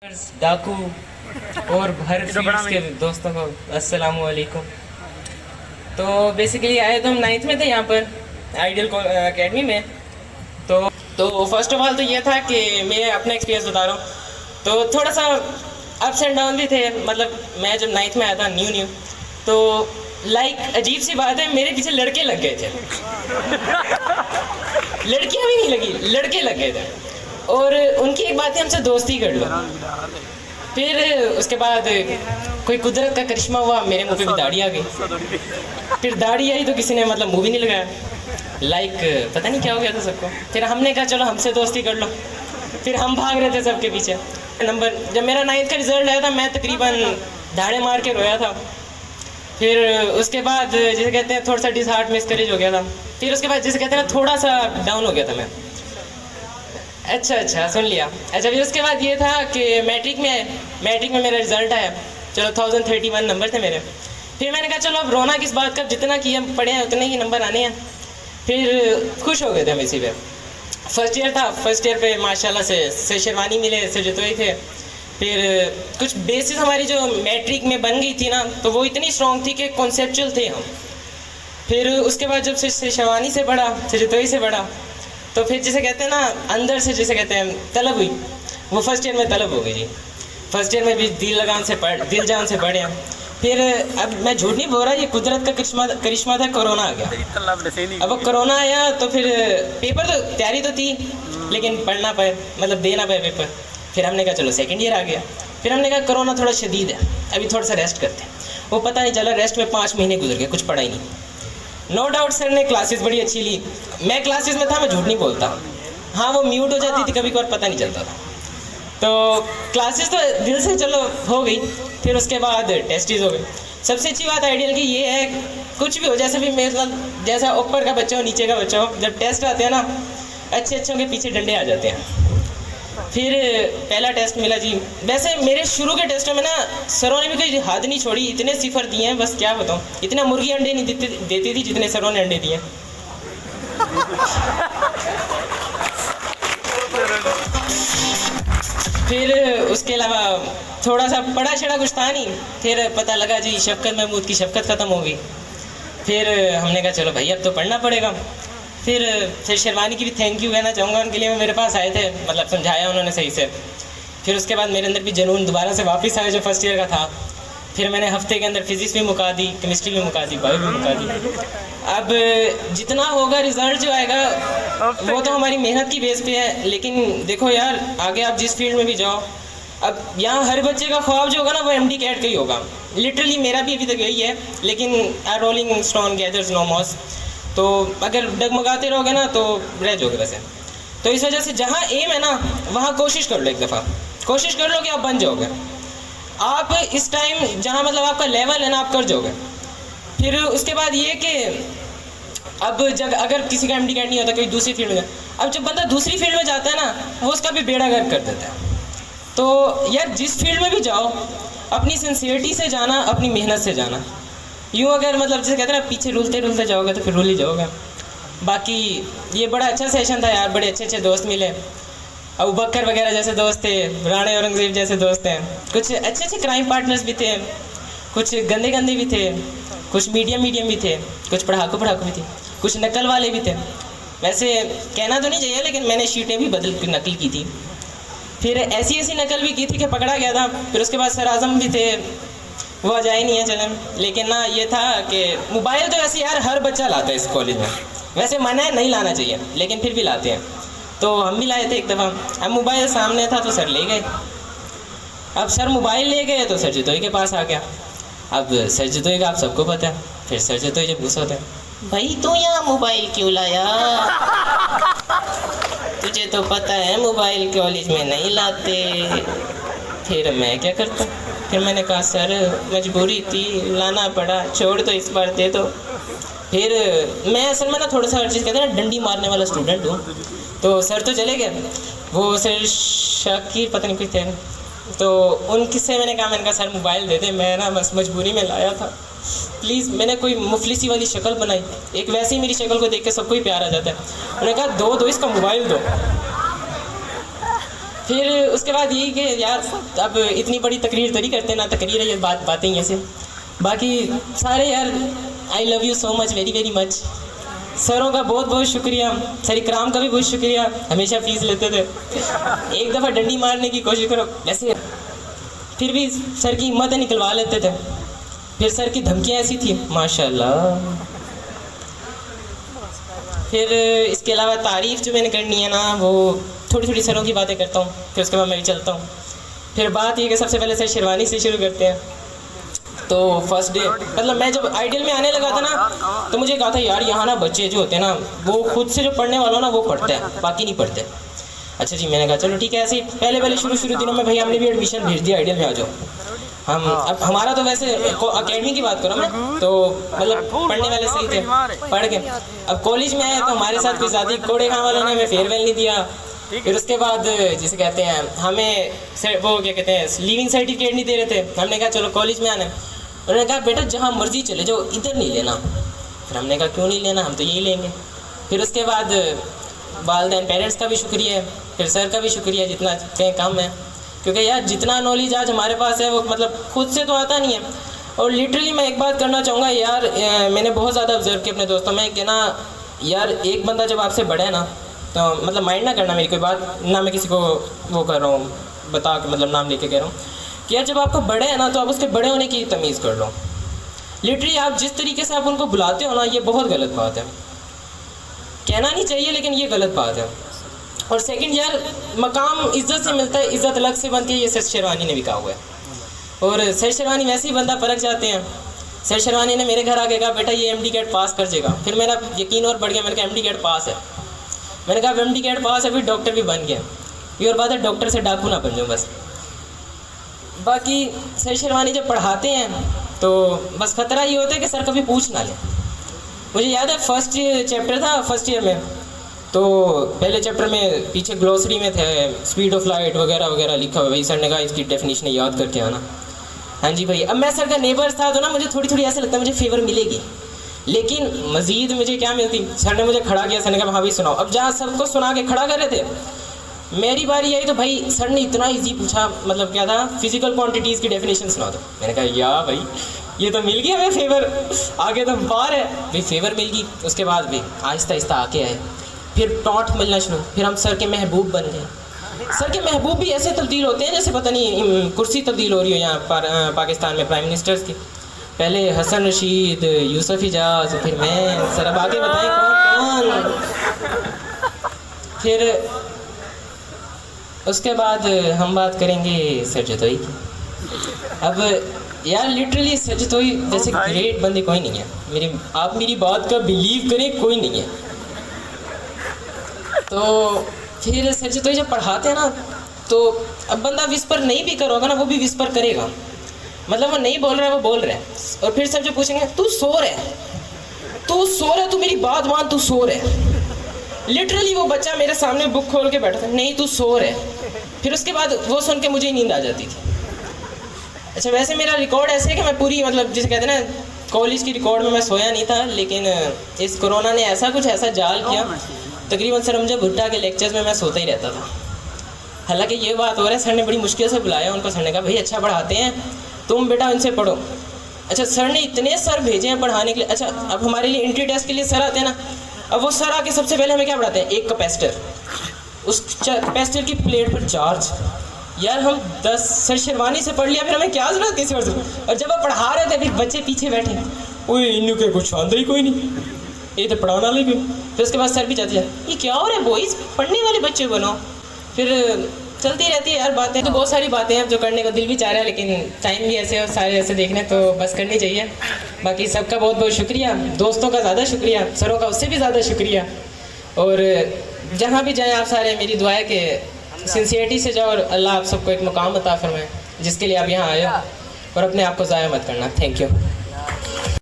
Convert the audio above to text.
डाकू और हर फील्ड्स के दोस्तों को अस्सलाम वालेकुम। तो बेसिकली आए तो हम 9th में थे यहाँ पर आइडियल एकेडमी में। तो फर्स्ट ऑफ ऑल तो ये था कि मैं अपना एक्सपीरियंस बता रहा हूँ। तो थोड़ा सा अप्स एंड डाउन भी थे, मतलब मैं जब 9th में आया था न्यू तो अजीब सी बात है, मेरे पीछे लड़के लग गए थे। लड़कियाँ भी नहीं लगी, लड़के लग गए थे। और उनकी एक बात है, हमसे दोस्ती कर लो। फिर उसके बाद कोई कुदरत का करिश्मा हुआ, मेरे मुंह पे भी दाढ़ी आ गई। फिर दाढ़ी आई तो किसी ने मतलब मुंह भी नहीं लगाया, पता नहीं क्या हो गया था सबको। फिर हमने कहा चलो हमसे दोस्ती कर लो। फिर हम भाग रहे थे सबके पीछे। जब मेरा 9th का रिजल्ट आया था, मैं तकरीबन धाड़े मार के रोया था। फिर उसके बाद जैसे कहते हैं थोड़ा सा डिसहार्ट मिसकरेज हो गया था। फिर उसके बाद जैसे कहते हैं ना थोड़ा सा डाउन हो गया था मैं। अच्छा सुन लिया। अच्छा फिर उसके बाद ये था कि मैट्रिक में मेरा रिजल्ट आया। चलो 1031 नंबर थे मेरे। फिर मैंने कहा चलो अब रोना किस बात का, जितना कि हम पढ़े हैं उतने ही नंबर आने हैं। फिर खुश हो गए थे हम इसी पे। फर्स्ट ईयर था, फर्स्ट ईयर पे माशाल्लाह से शेरवानी मिले, से जितोई थे। फिर कुछ बेसिस हमारी जो मैट्रिक में बन गई थी ना, तो वो इतनी स्ट्रॉन्ग थी कि कॉन्सेप्चुअल थे हम। फिर उसके बाद जब से शेरवानी से बढ़ा, से जितोई से बढ़ा, तो फिर जिसे कहते हैं ना अंदर से जिसे कहते हैं तलब हुई, वो फर्स्ट ईयर में तलब हो गई जी। फर्स्ट ईयर में भी दिल जान से पढ़े हैं। फिर अब मैं झूठ नहीं बोल रहा, ये कुदरत का करिश्मा था, कोरोना आ गया। अब कोरोना आया तो फिर पेपर तो तैयारी तो थी, लेकिन पढ़ना पाए, मतलब देना पाए पेपर। फिर हमने कहा चलो सेकेंड ईयर आ गया। फिर हमने कहा कोरोना थोड़ा शदीद है, अभी थोड़ा सा रेस्ट करते हैं। वो पता नहीं चला, रेस्ट में 5 महीने गुजर गए, कुछ पढ़ा ही नहीं। नो डाउट सर ने क्लासेस बड़ी अच्छी ली। मैं क्लासेस में था, मैं झूठ नहीं बोलता। हाँ वो म्यूट हो जाती थी कभी कभार, पता नहीं चलता था। तो क्लासेस तो दिल से चलो हो गई। फिर उसके बाद टेस्टीज हो गए। सबसे अच्छी बात आइडियल की ये है, कुछ भी हो जैसे भी मेरे साथ, जैसा ऊपर का बच्चा हो नीचे का बच्चा हो, जब टेस्ट आते हैं ना अच्छों के पीछे डंडे आ जाते हैं। फिर पहला टेस्ट मिला जी। वैसे मेरे शुरू के टेस्टों में ना सरों ने भी कोई हद नहीं छोड़ी, इतने सिफर दिए हैं, बस क्या बताऊँ। इतना मुर्गी अंडे नहीं देती थी जितने सरों ने अंडे दिए। फिर उसके अलावा थोड़ा सा पढ़ा छड़ा कुछ था नहीं। फिर पता लगा जी शफकत महमूद की शफकत ख़त्म हो गई। फिर हमने कहा चलो भाई अब तो पढ़ना पड़ेगा। फिर शेरवानी की भी थैंक यू कहना चाहूँगा, उनके लिए वो मेरे पास आए थे, मतलब समझाया उन्होंने सही से। फिर उसके बाद मेरे अंदर भी जुनून दोबारा से वापस आया जो फर्स्ट ईयर का था। फिर मैंने हफ्ते के अंदर फिजिक्स भी मुका दी, केमिस्ट्री भी मुका दी, बायो भी मुका दी। अब जितना होगा रिजल्ट जो आएगा वो तो हमारी मेहनत की बेस पे है। लेकिन देखो यार, आगे आप जिस फील्ड में भी जाओ, अब यहाँ हर बच्चे का ख्वाब जो होगा ना वो MD कैट का ही होगा। लिटरली मेरा भी अभी तक यही है। लेकिन a rolling stone gathers no moss, तो अगर डगमगाते रहोगे ना तो रह जाओगे वैसे। तो इस वजह से जहाँ एम है ना वहाँ कोशिश कर लो, एक दफ़ा कोशिश कर लो कि आप बन जाओगे। आप इस टाइम जहाँ मतलब आपका लेवल है ना, आप कर जाओगे। फिर उसके बाद ये कि अब जब अगर किसी का MD कैट नहीं होता, कोई दूसरी फील्ड में, अब जब बंदा दूसरी फील्ड में जाता है ना, वो उसका भी बेड़ा गर्क कर देता है। तो यार जिस फील्ड में भी जाओ, अपनी सिंसियरिटी से जाना, अपनी मेहनत से जाना। यूँ अगर मतलब जैसे कहते हैं ना पीछे रुलते जाओगे तो फिर रुल ही जाओगे। बाकी ये बड़ा अच्छा सेशन था यार, बड़े अच्छे दोस्त मिले। अबू बकर वगैरह जैसे दोस्त थे, राणे औरंगज़ेब जैसे दोस्त हैं। कुछ अच्छे क्राइम पार्टनर्स भी थे, कुछ गंदे भी थे, कुछ मीडियम भी थे, कुछ पढ़ाकू भी थे, कुछ नकल वाले भी थे। वैसे कहना तो नहीं चाहिए, लेकिन मैंने शीटें भी बदल कर नकल की थी। फिर ऐसी नकल भी की थी कि पकड़ा गया था। फिर उसके बाद सर आज़म भी थे, वो आ जाए नहीं है चलन। लेकिन ना ये था कि मोबाइल तो वैसे यार हर बच्चा लाता है इस कॉलेज में, वैसे मना है नहीं लाना चाहिए, लेकिन फिर भी लाते हैं। तो हम भी लाए थे एक दफ़ा। अब मोबाइल सामने था तो सर ले गए। अब सर मोबाइल ले गए तो सर जितोई के पास आ गया। अब सर जितोई का आप सबको पता है। फिर सर जितोई जब गुस्सा होता है, भाई तू यहाँ मोबाइल क्यों लाया, तुझे तो पता है मोबाइल कॉलेज में नहीं लाते। फिर मैं क्या करता, फिर मैंने कहा सर मजबूरी थी, लाना पड़ा, छोड़ दो इस बार, दे दो। फिर मैं असल में ना थोड़ा सा हर चीज़ कहते हैं ना डंडी मारने वाला स्टूडेंट हूँ। तो सर तो चले गए, वो सर शाकिर पता नहीं कुछ थे, तो उनसे मैंने कहा सर मोबाइल दे दे, मैं ना बस मजबूरी में लाया था, प्लीज़। मैंने कोई मुफलिसी वाली शक्ल बनाई, एक वैसे ही मेरी शक्ल को देख के सबको ही प्यार आ जाता है। उन्होंने कहा दो इसका मोबाइल दो। फिर उसके बाद यही कि यार अब इतनी बड़ी तकरीर तो नहीं करते ना, तकरीर है ये बातें ही ऐसे। बाकी सारे यार I love you so much, very very much. सरों का बहुत बहुत शुक्रिया, सर इकराम का भी बहुत शुक्रिया, हमेशा फीस लेते थे। एक दफ़ा डंडी मारने की कोशिश करो वैसे, फिर भी सर की हिम्मतें निकलवा लेते थे। फिर सर की धमकियाँ ऐसी थी माशाल्लाह। फिर इसके अलावा तारीफ़ जो मैंने करनी है ना, वो थोड़ी थोड़ी सरों की बातें करता हूँ, फिर उसके बाद मैं भी चलता हूँ। फिर बात ये कि सबसे पहले सर शेरवानी से शुरू करते हैं। तो फर्स्ट डे मतलब मैं जब आइडियल में आने लगा था ना, तो मुझे कहा था यार यहाँ ना बच्चे जो होते हैं ना, वो खुद से जो पढ़ने वालों ना वो पढ़ते हैं, बाकी नहीं पढ़ते। अच्छा जी, मैंने कहा चलो ठीक है। ऐसे ही पहले शुरू दिनों में भाई हमने भी एडमिशन भेज दिया, आइडियल में आ जाओ। हम अब हमारा तो वैसे अकेडमी की बात करूँ मैं, तो मतलब पढ़ने वाले सही थे, पढ़ के अब कॉलेज में आए तो हमारे साथ कोई ज़्यादा कोड़े खाने वालों ने हमें फेयरवेल नहीं दिया। फिर उसके बाद जिसे कहते हैं हमें वो क्या कहते हैं लीविंग सर्टिफिकेट नहीं दे रहे थे। हमने कहा चलो कॉलेज में आना है, उन्होंने कहा बेटा जहाँ मर्जी चले जाओ, इधर नहीं लेना। फिर हमने कहा क्यों नहीं लेना, हम तो यही लेंगे। फिर उसके बाद वालिदैन पेरेंट्स का भी शुक्रिया है, फिर सर का भी शुक्रिया, जितना कहीं कम है, क्योंकि यार जितना नॉलेज आज हमारे पास है वो मतलब खुद से तो आता नहीं है। और लिटरली मैं एक बात करना चाहूँगा यार, मैंने बहुत ज़्यादा ऑब्जर्व किया अपने दोस्तों में कि ना यार एक बंदा जब आपसे बड़ा है ना, तो मतलब माइंड ना करना मेरी कोई बात, ना मैं किसी को वो कर रहा हूँ बता के मतलब नाम लेके कह रहा हूँ कि यार जब आपको बड़े हैं ना, तो आप उसके बड़े होने की तमीज़ कर लो। लिटरली आप जिस तरीके से आप उनको बुलाते हो ना, ये बहुत गलत बात है। कहना नहीं चाहिए लेकिन ये गलत बात है। और सेकंड यार, मकाम इज़्ज़त से मिलता है, इज़्ज़त अलग से बनती है, ये सर शेरवानी ने भी कहा हुआ है। और सर शेरवानी वैसे ही बंदा परख जाते हैं। सर शेरवानी ने मेरे घर आके कहा बेटा ये MD कैट पास कर जाएगा। फिर मेरा यकीन और बढ़ गया, मैंने कहा MD कैट पास है। मैंने कहा MD कैट पास है, फिर डॉक्टर भी बन गया। ये और बात है, डॉक्टर से डाकू ना बन जाऊँ बस। बाकी सर शेरवानी जब पढ़ाते हैं तो बस ख़तरा ये होता है कि सर कभी पूछ ना लें। मुझे याद है फर्स्ट चैप्टर था फर्स्ट ईयर में, तो पहले चैप्टर में पीछे ग्लॉसरी में थे स्पीड ऑफ लाइट वगैरह वगैरह लिखा हुआ। भाई सर ने कहा इसकी डेफिनेशन याद करके आना। हाँ जी भाई, अब मैं सर का नेबर था तो ना मुझे थोड़ी थोड़ी ऐसा लगता है मुझे फेवर मिलेगी, लेकिन मज़ीद मुझे क्या मिलती। सर ने मुझे खड़ा किया, सर ने कहा हाँ भाई सुनाओ। अब जहाँ सबको सुना के खड़ा कर रहे थे, मेरी बारी आई तो भाई सर ने इतना इजी पूछा, मतलब क्या था, फिजिकल क्वांटिटीज़ की डेफिनेशन सुना दो। मैंने कहा या भाई ये तो मिल गया हमें फेवर, आगे तो बार है भाई, फेवर मिल गई। उसके बाद भी आहिस्ता आहिस्ता आके आए, फिर टॉन्ट मिलना शुरू, फिर हम सर के महबूब बन गए। सर के महबूब भी ऐसे तब्दील होते हैं जैसे पता नहीं कुर्सी तब्दील हो रही हो यहाँ पाकिस्तान में प्राइम मिनिस्टर्स की। पहले हसन रशीद, यूसुफ इजाज, फिर मैं। सर अब आगे बताएं कौन कौन। फिर उसके बाद हम बात करेंगे सर जतोई की। अब यार लिटरली सर जतोई जैसे ग्रेट बंदे कोई नहीं है। आप मेरी बात का बिलीव करें, कोई नहीं है। तो फिर सर जतोई जब पढ़ाते हैं ना, तो अब बंदा विस्पर नहीं भी करोगा ना, वो भी विस्पर करेगा, मतलब वो नहीं बोल रहा है वो बोल रहा है। और फिर सर जो पूछेंगे तू सो रहा है, तू सो रहा है, तू मेरी बात मान, तू सो रहा है। लिटरली वो बच्चा मेरे सामने बुक खोल के बैठा था, नहीं तू सो रहा है। फिर उसके बाद वो सुन के मुझे ही नींद आ जाती थी। अच्छा वैसे मेरा रिकॉर्ड ऐसे है कि मैं पूरी मतलब जिसे कहते हैं ना कॉलेज की रिकॉर्ड में मैं सोया नहीं था, लेकिन इस कोरोना ने ऐसा जाल किया, तकरीबन सर रमजा भुट्टा के लेक्चर्स में मैं सोता ही रहता था। हालांकि ये बात हो रहा है, सर ने बड़ी मुश्किल से बुलाया उनको। सर ने कहा भाई अच्छा पढ़ाते हैं, तुम बेटा उनसे पढ़ो। अच्छा सर ने इतने सर भेजे हैं पढ़ाने के लिए। अच्छा अब हमारे लिए एंट्री टेस्ट के लिए सर आते हैं ना, अब वो सर आके सबसे पहले हमें क्या पढ़ाते हैं, एक कैपेसिटर, उस कैपेसिटर की प्लेट पर चार्ज। यार हम 10 सर शेरवानी से पढ़ लिया, फिर हमें क्या जरूरत थी सर। और जब वो पढ़ा रहे थे फिर बच्चे पीछे बैठे, ओए इन्हों के कुछ आंदा ही कोई नहीं, ये तो पढ़ाना वाले भी। फिर उसके बाद सर भी जाते हैं, ये क्या हो रहा है बॉयज़, पढ़ने वाले बच्चे बनो। फिर चलती रहती है यार बातें, तो बहुत सारी बातें हैं जो करने का दिल भी चाह रहा है, लेकिन टाइम भी ऐसे और सारे ऐसे देखने तो बस करनी चाहिए। बाकी सबका बहुत बहुत शुक्रिया, दोस्तों का ज़्यादा शुक्रिया, सरों का उससे भी ज़्यादा शुक्रिया। और जहाँ भी जाएँ आप सारे, मेरी दुआ है कि सिंसियरिटी से जाओ और अल्लाह आप सबको एक मुकाम अता फरमाए जिसके लिए आप यहाँ आए हो, और अपने आप को ज़ाया मत करना। Thank you.